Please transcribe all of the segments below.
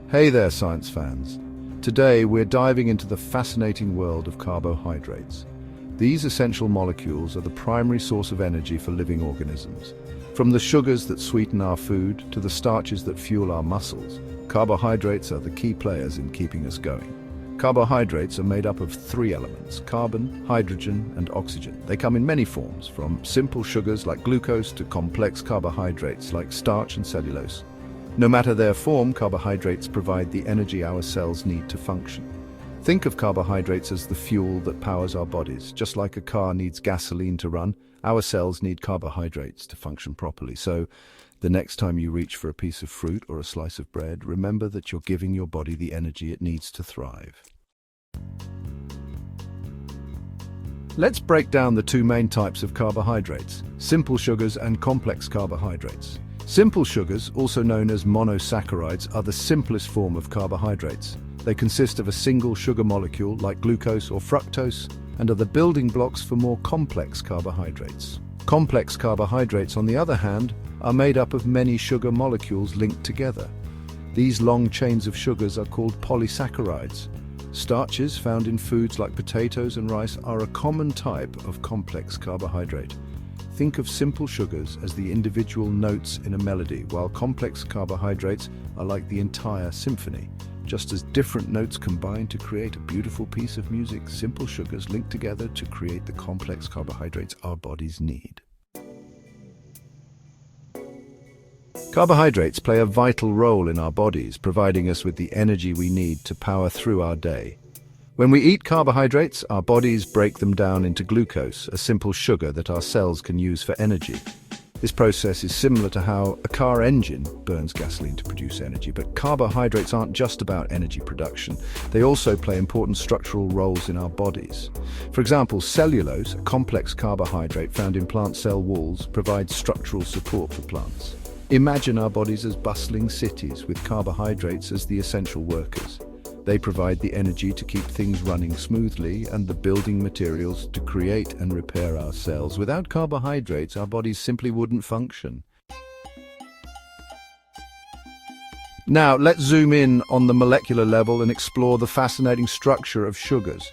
Hey there, science fans. Today we're diving into the fascinating world of carbohydrates. These essential molecules are the primary source of energy for living organisms. From the sugars that sweeten our food to the starches that fuel our muscles, carbohydrates are the key players in keeping us going. Carbohydrates are made up of three elements: carbon, hydrogen, and oxygen. They come in many forms, from simple sugars like glucose to complex carbohydrates like starch and cellulose. No matter their form, carbohydrates provide the energy our cells need to function. Think of carbohydrates as the fuel that powers our bodies. Just like a car needs gasoline to run, our cells need carbohydrates to function properly. So, the next time you reach for a piece of fruit or a slice of bread, remember that you're giving your body the energy it needs to thrive. Let's break down the two main types of carbohydrates: simple sugars and complex carbohydrates. Simple sugars, also known as monosaccharides, are the simplest form of carbohydrates. They consist of a single sugar molecule like glucose or fructose and are the building blocks for more complex carbohydrates. Complex carbohydrates, on the other hand, are made up of many sugar molecules linked together. These long chains of sugars are called polysaccharides. Starches found in foods like potatoes and rice are a common type of complex carbohydrate. Think of simple sugars as the individual notes in a melody, while complex carbohydrates are like the entire symphony. Just as different notes combine to create a beautiful piece of music, simple sugars link together to create the complex carbohydrates our bodies need. Carbohydrates play a vital role in our bodies, providing us with the energy we need to power through our day. When we eat carbohydrates, our bodies break them down into glucose, a simple sugar that our cells can use for energy. This process is similar to how a car engine burns gasoline to produce energy, but carbohydrates aren't just about energy production. They also play important structural roles in our bodies. For example, cellulose, a complex carbohydrate found in plant cell walls, provides structural support for plants. Imagine our bodies as bustling cities with carbohydrates as the essential workers. They provide the energy to keep things running smoothly and the building materials to create and repair our cells. Without carbohydrates, our bodies simply wouldn't function. Now, let's zoom in on the molecular level and explore the fascinating structure of sugars.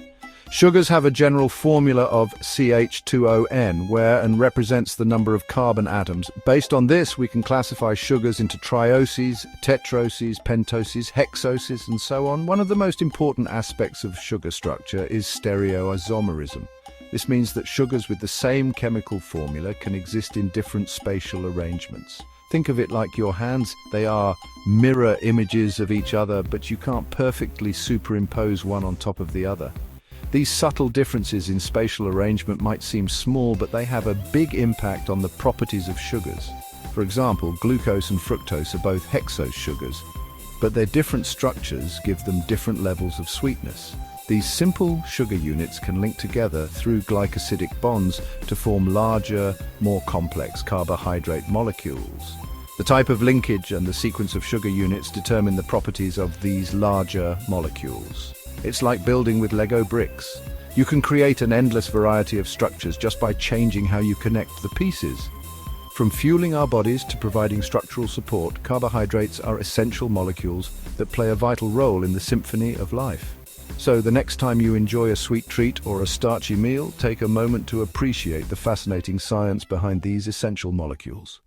Sugars have a general formula of CH2ON, where and represents the number of carbon atoms. Based on this, we can classify sugars into trioses, tetroses, pentoses, hexoses, and so on. One of the most important aspects of sugar structure is stereoisomerism. This means that sugars with the same chemical formula can exist in different spatial arrangements. Think of it like your hands. They are mirror images of each other, but you can't perfectly superimpose one on top of the other. These subtle differences in spatial arrangement might seem small, but they have a big impact on the properties of sugars. For example, glucose and fructose are both hexose sugars, but their different structures give them different levels of sweetness. These simple sugar units can link together through glycosidic bonds to form larger, more complex carbohydrate molecules. The type of linkage and the sequence of sugar units determine the properties of these larger molecules. It's like building with Lego bricks. You can create an endless variety of structures just by changing how you connect the pieces. From fueling our bodies to providing structural support, carbohydrates are essential molecules that play a vital role in the symphony of life. So the next time you enjoy a sweet treat or a starchy meal, take a moment to appreciate the fascinating science behind these essential molecules.